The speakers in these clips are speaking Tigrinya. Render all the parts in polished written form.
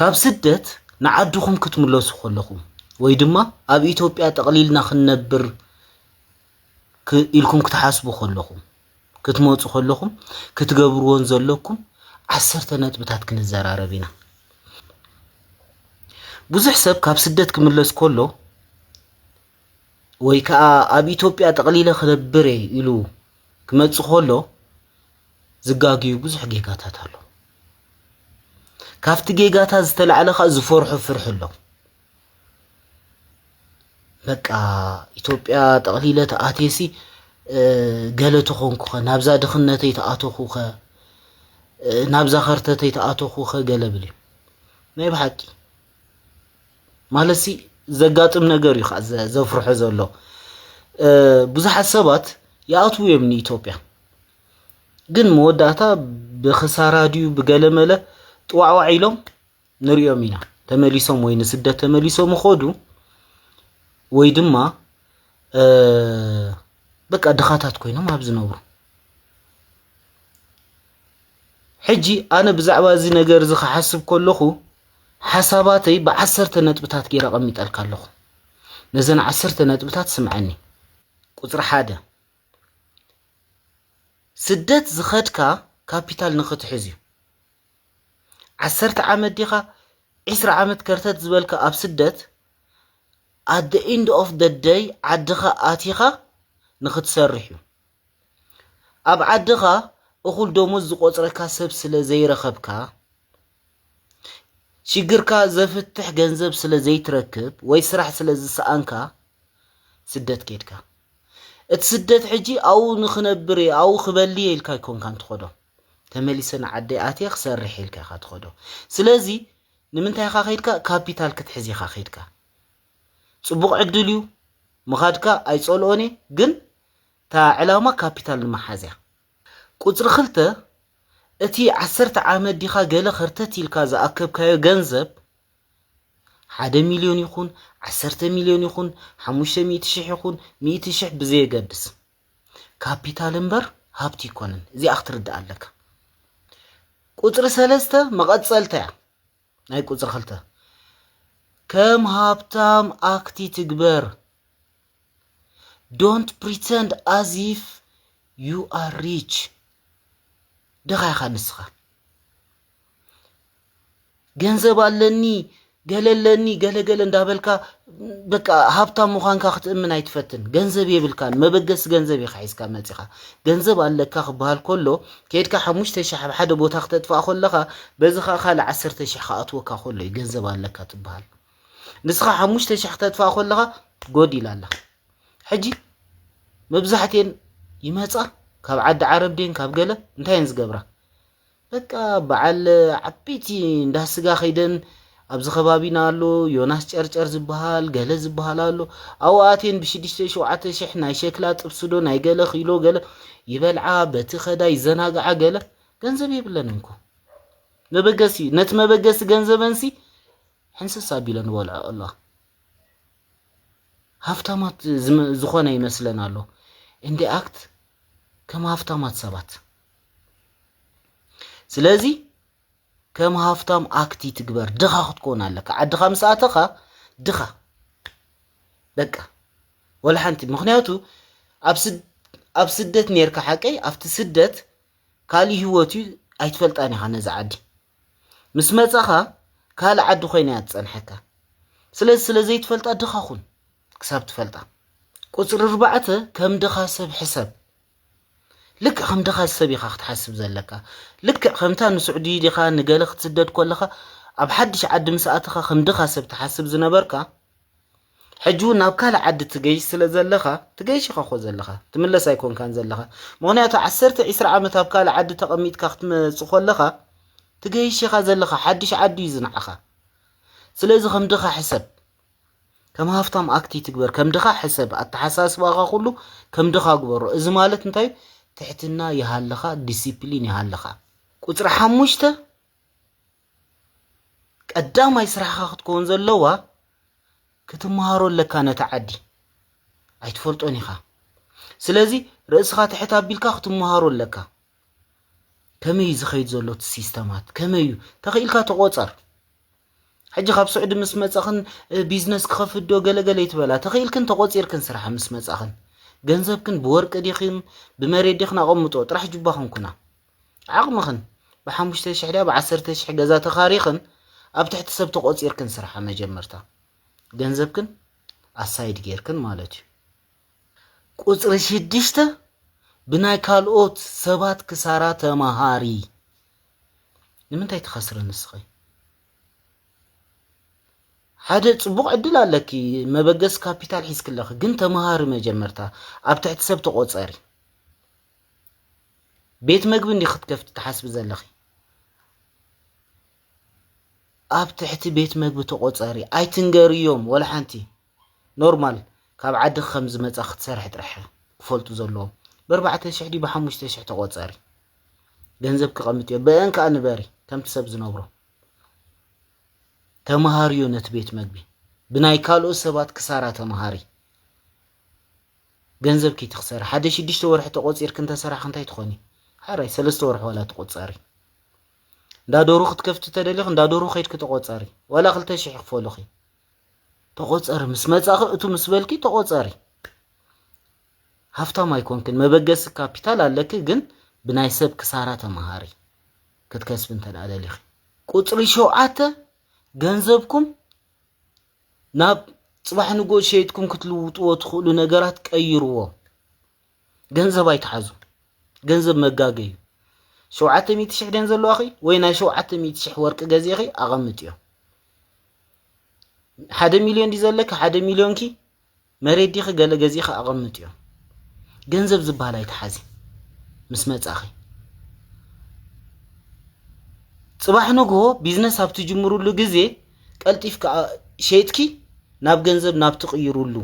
ካብ ስደት ንዓድኹም ክትምለሱ ከለኹም ወይ ድማ ኣብ ኢትዮጵያ ጠቕሊልና ክንነብር ኢልኩም ክትሓስቡ ከለኹም ክትመጹ ከለኹም ክትገብርዎን ዘለኩም 10 ነጥብታት ክንዘራረብ ኢና ብዙሕ ሰብ ካብ ስደት ክምለስ ከሎ ወይ ከዓ ኣብ ኢትዮጵያ ጠቕሊለ ክነብር ኢሉ ክመጽእ ከሎ ዝጋግዩ ብዙሕ ጌጋታት ኣሎ ካፍቲ ጌጋታት ዝተለዓለኻ ዝፈርሑ ፍርሕ ኣሎ በቃ ኢትዮጵያ ጠቕሊለ ተኣቴሲ ገለ ተኾንኩኸ ናብዛ ድኽነተይ ተኣተኹኸ ናብዛ ኸርተተይ ተኣተኹኸ ገለ ብል ናይ ብሓቂ ማለሲ ዘጋጥም ነገር እዩ ዘፍርሑ ዘሎ ብዙሓት ሰባት ይኣትዉ እዮም ንኢትዮጵያ ግን መወዳእታ ብኽሳራ ድዩ ብገለ መለ ጥዋዕዋዕ ኢሎም ንሪኦም ኢና ተመሊሶም ወይ ንስደት ተመሊሶም ይኸዱ ወይ ድማ በቃ ድኻታት ኮይኖም ኣብ ዝነብሩ ሕጂ ኣነ ብዛዕባ እዚ ነገር እዚ ክሓስብ ከለኹ ሓሳባተይ ብ10 ነጥብታት ገይረ ቀሚጠልካ ኣለኹ ነዘን 10 ነጥብታት ስምዐኒ ቁፅሪ 1 ስደት ዝኸድካ ካፒታል ንኽትሕዝ እዩ 10 ዓመት ዲኻ 20 ዓመት ከርተት ዝበልካ ኣብ ስደት at the end of the day ዓድኻ ኣቲኻ ንኽትሰርሕ እዩ ኣብ ዓድኻ እኹል ደሞዝ ዝቆፅረካ ሰብ ስለ ዘይረኸብካ ሽግርካ ዘፍትሕ ገንዘብ ስለ ዘይትረክብ ወይ ስራሕ ስለ ዝሰኣንካ ስደት ከድካ እቲ ስደት ሕጂ ኣው ንኽነብር ኣው ክበሊ ኢልካ ይኮንካ እንትኸዶ ተመሊሰን ዓደይ ኣትየ ክሰርሕ ኢልካ ኢኻ ትኸዶ ስለዚ ንምንታይ ኢኻ ኸይድካ ካፒታል ክትሕዝ ኢኻ ኸይድካ ጽቡቕ ዕድል እዩ ምኻድካ ኣይጸልኦኒ ግን ታ ዕላማ ካፒታል ንምሓዝያ ቁፅሪ 2 እቲ 10 ዓመት ዲኻ ገለ ኸርተት ኢልካ ዝኣከብካዮ ገንዘብ 1 ሚልዮን ይኹን 10 ሚልዮን ይኹን 500,000 ይኹን 100,000 ብዘየገድስ ካፒታል እምበር ሃብቲ ይኮነን እዚኣ ክትርዳእ ኣለካ ቁፅሪ 3 መቐጸልታ እያ ናይ ቁፅሪ 2 ከም ሃብታም ኣክቲ ትግበር don't pretend as if you are rich ደኻ ኢኻ ንስኻ ገንዘብ ኣለኒ ገለለኒ ገለገለ እንዳበልካ በቃ ሃብታም ምዃንካ ክትእምን ኣይትፈትን ገንዘብ የብልካን መበገስ ገንዘብ ኢኻ ሒዝካ መፂኻ ገንዘብ ኣለካ ክበሃል ከሎ ከይድካ 5,000 ኣብ ሓደ ቦታ ክተጥፋእ ከለኻ በዚ ኸ ካልእ 10,000 ከኣትወካ ከሎ እዩ ገንዘብ ኣለካ ትበሃል ንስኻ 5,000 ክተጥፋእ ከለኻ ጎድ ኢላ ኣላ ሕጂ መብዛሕትአን ይመጻ ካብ ዓዲ ዓረብ ደን ካብ ገለ እንታይን ዝገብራ በቃ በዓል ዓበይቲ እንዳስጋ ኸይደን ኣብዚ ከባቢና ኣሎ ዮናስ ጨርጨር ዝበሃል ገለ ዝበሃል ኣሎ ኣዋኣቴን ብ6,000-7,000 ናይ ሸክላ ጥብስዶ ናይ ገለ ኺሎ ገለ ይበልዓ በቲ ኸዳ ይዘናግዓ ገለ ገንዘብ የብለን እንኮ መበገሲ ነቲ መበገሲ ገንዘበንሲ ሕንስሳ ቢለን ወልዐ ኣሎ ሃፍታማት ዝኾነ ይመስለን ኣሎ እንዲ ኣክት ከም ሃፍታማት ሰባት ስለዚ ከም ሃፍታም ኣክቲ ትግበር ድኻ ክትኮን ኣለካ ዓድኻ ምስኣተኻ ድኻ በቃ ወላ ሓንቲ ምኽንያቱ ኣብ ስደት ነርካ ሓቀይ ኣብቲ ስደት ካልእ ህይወት ኣይትፈልጣን ኢኻ ነዚ ዓዲ ምስ መጻኻ ካልእ ዓዲ ኮይና እያ ትጸንሐካ ስለዘይትፈልጣ ድኻ ኹን ክሳብ ትፈልጣ ቁፅሪ 4 ከም ድኻ ሰብ ሕሰብ ልክዕ ከም ድኻ ሰብ ኢኻ ክትሓስብ ዘለካ ልክዕ ከምታ ንስዑዲ ዲኻ ንገለ ክትስደድ ከለኻ ኣብ ሓድሽ ዓዲ ምስኣትኻ ከም ድኻ ሰብ ትሓስብ ዝነበርካ ሕጂ ናብ ካልእ ዓዲ ትገይሽ ስለ ዘለኻ ትገይሽ ኢኻ ኾ ዘለኻ ትምለስ ኣይኮንካን ዘለኻ ምኽንያቱ 10-20 ዓመት ኣብ ካልእ ዓዲ ተቐሚጥካ ክትመጽእ ከለኻ ትገይሽ ኢኻ ዘለኻ ሓድሽ ዓዲ እዩ ዝንዓኻ ስለዚ ከም ድኻ ሕሰብ ከም ሃፍታም ኣክቲ ትግበር ከም ድኻ ሕሰብ ኣተሓሳስባኻ ኩሉ ከም ድኻ ግበሮ እዚ ማለት እንታይ ትሕትና ይሃለኻ ዲሲፕሊን ይሃለኻ ቁፅሪ 5 ቀዳማይ ስራሕኻ ክትከውን ዘለዋ ክትመሃሮ ኣለካ ነታ ዓዲ ኣይትፈልጦን ኢኻ ስለዚ ርእስኻ ትሕት ኣቢልካ ክትመሃሮ ኣለካ ከመይ ዝኸይድ ዘሎ ሲስተማት ከመይ ተኽኢልካ ተቆፀር حجي خاب سعود مس مصاخن بيزنس كخفدو ገለገለ ይትበላ ተخيلكن ተቆፂርكن ስራሕ مس መጻኽን ገንዘብክን በወርቅ ዲኺም በመሬት ዲኽና ቆምጦ ጥራሕ ጅባኽን ኩና ዓቕምኽን ب5000 ب10000 ገዛ ተኻሪኽን ኣብ ትሕቲ ሰብ ተቆፂርክን ስራሕ መጀመርታ ገንዘብክን ኣሳይድ ጌርክን ማለት እዩ ቁጽሪ 6 ብናይ ካልኦት ሰባት ክሳራ ተማሃሪ ንምንታይ ተኸስረ ንስኺ ሓደ ጽቡቕ ዕድል ኣለኪ መበገስ ካፒታል ሒስክለኺ ግን ተማሃሪ መጀመርታ ኣብ ትሕቲ ሰብ ተቆፀሪ ቤት መግቢ እንዲ ክትከፍት ተሓስብ ዘለኺ ኣብ ትሕቲ ቤት መግቢ ተቆፀሪ ኣይትንገርዮም ወላ ሓንቲ ኖርማል ካብ ዓዲ ከም ዝመጻ ክትሰርሕ ጥራሕ ክፈልጡ ዘለዎም ب4000 ب5000 ተቆፀሪ ገንዘብ ክቐምጥዮ በእንካ ንበሪ ከምቲ ሰብ ዝነብሮ ተማሃሪዮ ነት ቤት መግቢ ብናይ ካልኦ ሰባት ክሳራ ተማሃሪ ገንዘብ ኪ ትخسر ሓደ 6 ወርሕ ተቆፂርክ እንተሰራሕ እንታይ ትኾኒ ሓራይ 3 ወርሕ ወላ ተቆፃሪ እንዳዶሩ ክትከፍት ተደሊኽ እንዳዶሩ ኸይድክ ተቆፃሪ ወላ 2000 ክፈልኺ ተቆፃሪ ምስ መጻኽ እቱ ምስ በልኪ ተቆፃሪ ሃፍታም ኣይኮንክን መበገስ ካፒታል ኣለክ ግን ብናይ ሰብ ክሳራ ተማሃሪ ክትከስብ እንተደሊኽ ቁጽሪ 7 ገንዘብኩም ናብ ጽባሕ ንጎ ሸይትኩም ክትልውጥዎ ትኽእሉ ነገራት ቀይርዎ ገንዘብ ኣይትሓዙ ገንዘብ መጋገዩ 700,000 ደን ዘሎ ኣኺ ወይ ናይ 700,000 ወርቂ ገዚኺ ኣቐምጥዮ 1 ሚልዮን ዲ ዘለክ 1 ሚልዮን ኪ መሬት ዲኺ ገለ ገዚኺ ኣቐምጥዮ ገንዘብ ዝባሃል ኣይትሓዚ ምስ መጻኺ ጽባሕ ንጎ ቢዝነስ ኣብ ትጅምሩሉ ግዜ ቀልጢፍካ ሸይትኪ ናብ ገንዘብ ናብ ትቕይሩሉ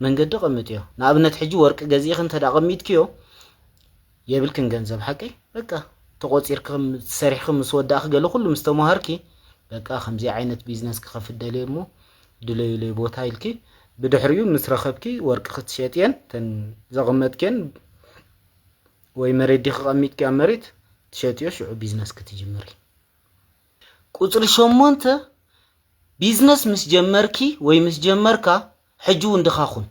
መንገዲ ቀምጥዮ ንኣብነት ሕጂ ወርቂ ገዚኺ እንተዳቐሚትክዮ የብልክን ገንዘብ ሓቂ በቃ ተቆፂርክም ሰሪሕክም ምስ ወዳእኽ ገለ ኩሉ ምስ ተማሃርኪ በቃ ከምዚ ዓይነት ቢዝነስ ክኸፍደልየሞ ድለይለይ ቦታ ኢልኪ ብድሕሪኡ ምስ ረኸብኪ ወርቂ ክትሸጥየን ተን ዘቐመጥከን ወይ መሬት ዲኽ ቀሚጥኪ ኣብ መሬት ትሸጥዮ ሽዑ ቢዝነስ ክትጅምሪ ቁጽሪ 8 ቢዝነስ ምስ ጀመርኪ ወይ ምስ ጀመርካ ሕጂ ወንድኻኹን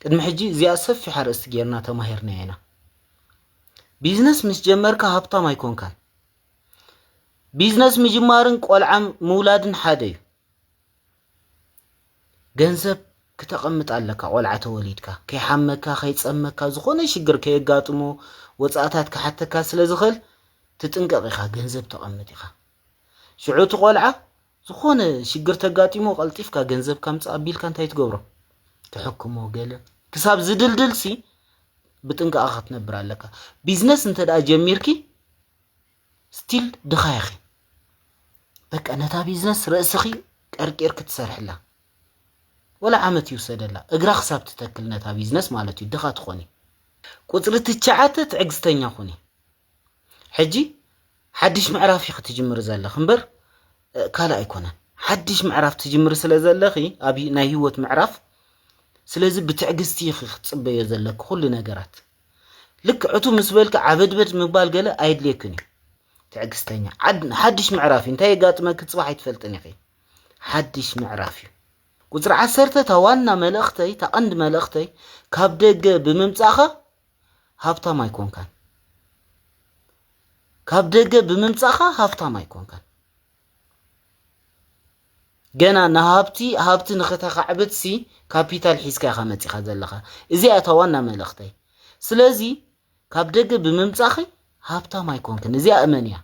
ቅድሚ ሕጂ እዚኣ ሰፊሕ ሓርእስቲ ጌርና ተማሂርና ኢና ቢዝነስ ምስ ጀመርካ ሃብታም ኣይኮንካን ቢዝነስ ምጅማርን ቆልዓም ምውላድን ሓደ እዩ ገንዘብ ከተቐምጥ ኣለካ ቆልዓ ተወሊድካ ከይሓመካ ከይጸመካ ዝኾነ ሽግር ከየጋጥሞ ወጻእታት ከሓተካ ስለዝኽእል ትጥንቀቕ ኢኻ ገንዘብ ተቐምጥ ኢኻ ሽዑ ቆልዓ ዝኾነ ሽግር ተጋጢሞ ቀልጢፍካ ገንዘብ ከምጻ ኣቢልካ እንታይ ትገብሮ ትሕክሞ ገለ ክሳብ ዝድልድልሲ ብጥንቃቕ ክትነብር ኣለካ ቢዝነስ እንተዳ ጀሚርኪ ስቲል ድኻይኺ በቃ ነታ ቢዝነስ ርእስኺ ቀርቂር ክትሰርሕላ ولا عمت يوسدلا اغرا حساب تتكل نتا بيزنس مالتي دخا تخوني ቁጽሪ 9 ትዕግስተኛ ኹኒ ሕጂ ሓድሽ ምዕራፍ ይኽ ትጅምር ዘለኽ እምበር ካላ ኣይኮነን ሓድሽ ምዕራፍ ትጅምር ስለ ዘለኺ ኣብ ናይ ህይወት ምዕራፍ ስለዚ ብትዕግስቲ ይኽ ጽበየ ዘለክ ኩሉ ነገራት ልክ ዕቱ ምስበልክ ዓበድበድ ምባል ገለ ኣይድልየክኒ ትዕግስተኛ ሓድሽ ምዕራፍ እንታይ ይጋጥመክ ጽባሕ ኣይትፈልጥን ይኺ ሓድሽ ምዕራፍ ቁጽሪ 10 ተዋና መልእኽተይ ተቐንድ መልእኽተይ ካብ ደገ ብምምጻኻ ሃብታም ኣይኮንካን ካብ ደገ ብምምጻኻ ሃብታም ኣይኮንካን ገና ሃብቲ ንኸተኻዕብትሲ ካፒታል ሒዝካ ኢኻ መጺኻ ዘለኻ እዚኣ ተዋና መልእኽተይ ስለዚ ካብ ደገ ብምምጻኺ ሃብታም ኣይኮንክን እዚኣ እመንያ